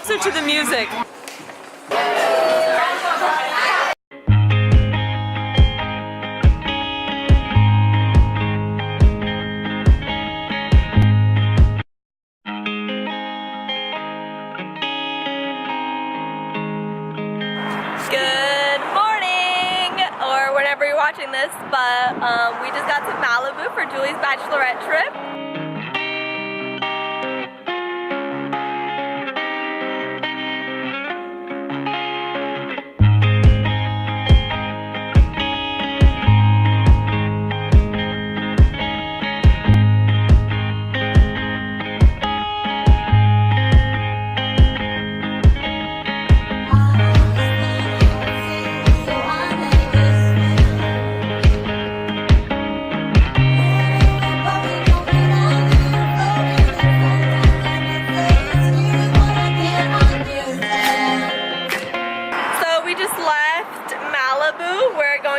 Closer to the music. Good morning, or whenever you're watching this, but we just got to Malibu for Julie's Bachelorette trip.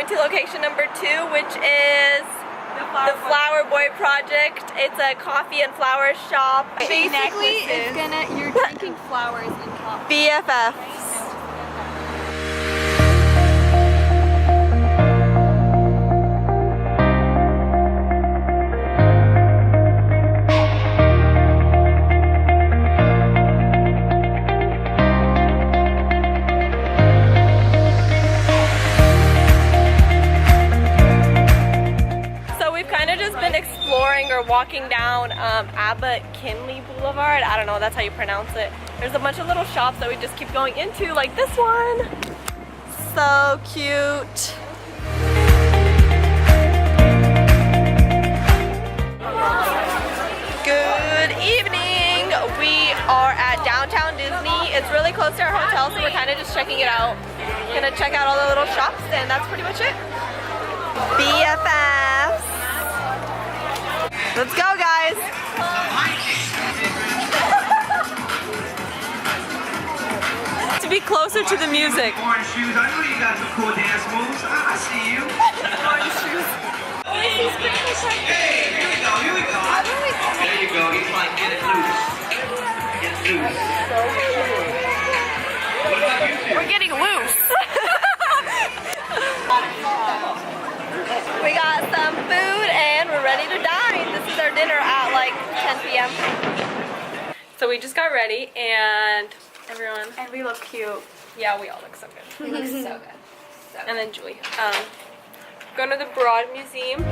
To location number 2, which is the Flower Boy Project. It's a coffee and flower shop. Basically, you're drinking flowers in coffee. BFFs. Or walking down Abbott Kinley Boulevard. I don't know, that's how you pronounce it. There's a bunch of little shops that we just keep going into, like this one. So cute. Good evening. We are at downtown Disney. It's really close to our hotel, so we're kind of just checking it out. Gonna check out all the little shops, and that's pretty much it. BFFs. Let's go, guys! To be closer to the music. Orange shoes. I know you got some cool dance moves. I see you. Orange shoes. Hey, here we go. Here we go. There you go. He's like, get it loose. Get it loose. What about you two? We're getting loose. We got some food and we're ready to dine. This is our dinner at like 10 p.m. So we just got ready and everyone. And we look cute. Yeah, we all look so good. We look so good. And then Julie. Going to the Broad Museum.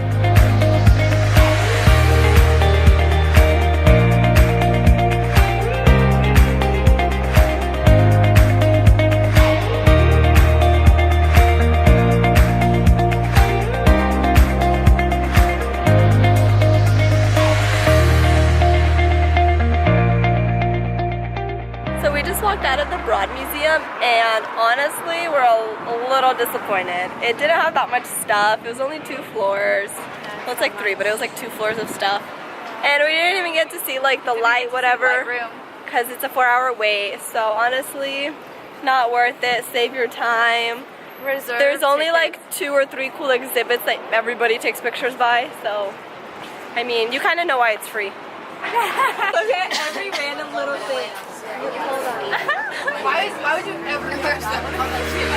Out of the Broad Museum, and honestly we're a little disappointed. It didn't have that much stuff. It was only 2 floors. Well, it's like 3, but it was like 2 floors of stuff, and we didn't even get to see like the light whatever because it's a 4-hour wait. So honestly, not worth it. Save your time. There's only like 2 or 3 cool exhibits that everybody takes pictures by, so I mean, you kind of know why it's free. Look at every random little thing. Hold on. Why would you ever wear something on that shit?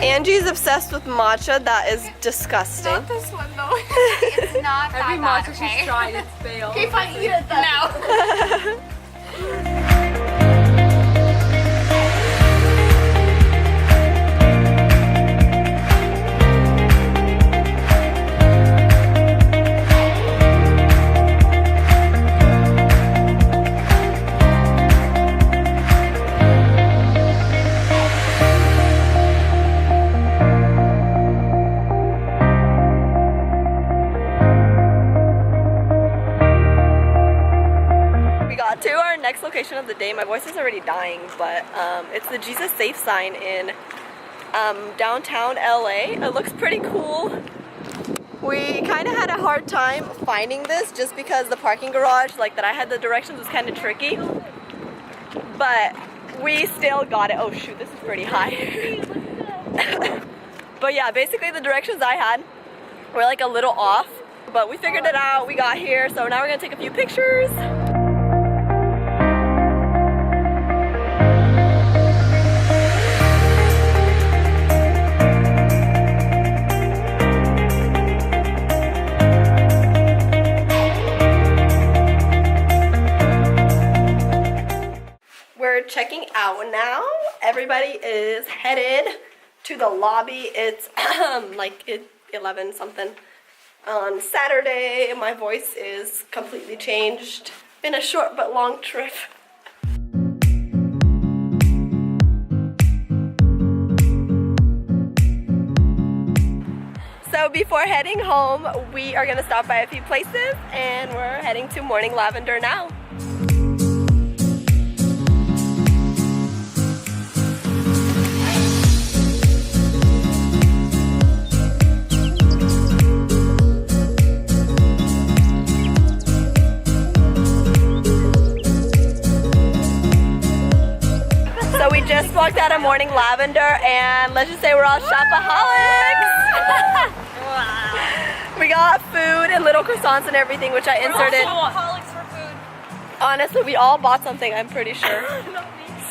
Angie's obsessed with matcha. That is disgusting. Not this one though. It's not that Every bad, matcha okay? she's tried, it's failed. Okay, fine, eat it then. No. Next location of the day. My voice is already dying, but it's the Jesus Safe sign in downtown LA. It looks pretty cool. We kind of had a hard time finding this just because the parking garage, like that I had the directions, was kind of tricky. But we still got it. Oh shoot, this is pretty high. But yeah, basically the directions I had were like a little off. But we figured it out, we got here, so now we're gonna take a few pictures. We're checking out now. Everybody is headed to the lobby. It's like 11 something. On Saturday, my voice is completely changed. Been a short but long trip. So before heading home, we are gonna stop by a few places and we're heading to Morning Lavender now. Just walked out of Morning Lavender and let's just say we're all shopaholics. We got food and little croissants and everything, which I inserted. We're also shopaholics for food. Honestly, we all bought something, I'm pretty sure.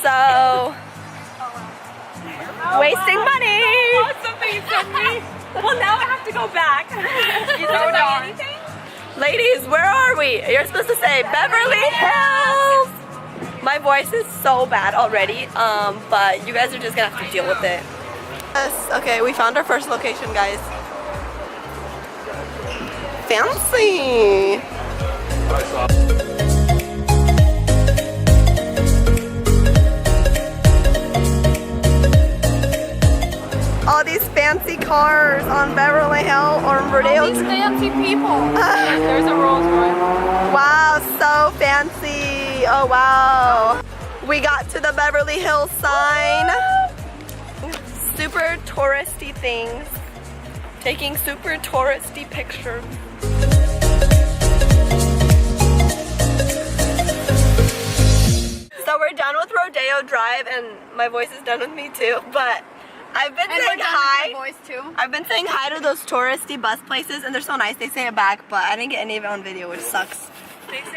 So, wasting money. Something you sent me. Well, now I have to go back. You don't buy anything? Ladies, where are we? You're supposed to say Beverly Hills. My voice is so bad already, but you guys are just gonna have to deal with it. Yes, okay, we found our first location, guys. Fancy! All these fancy cars on Beverly Hills or Rodeo. All these fancy people. There's a Rolls Royce. Wow, so fancy. Oh wow. We got to the Beverly Hills sign. Super touristy things. Taking super touristy pictures. So we're done with Rodeo Drive and my voice is done with me too, but I've been saying hi. I've been saying hi to those touristy bus places and they're so nice. They say it back, but I didn't get any of it on video, which sucks.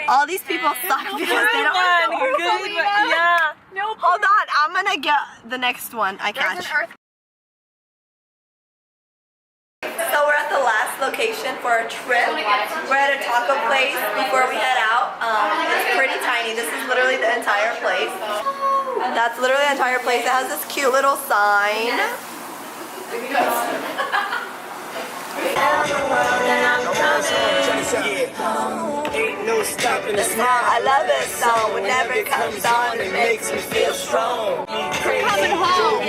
All these people suck because they don't know. Yeah. No. Hold on, I'm gonna get the next one I catch. So we're at the last location for our trip. We're at a taco place before we head out. It's pretty tiny. This is literally the entire place. That's literally the entire place. It has this cute little sign. Ain't no stopping us now. I love this song. Whenever it comes on, it makes me feel strong. Coming home.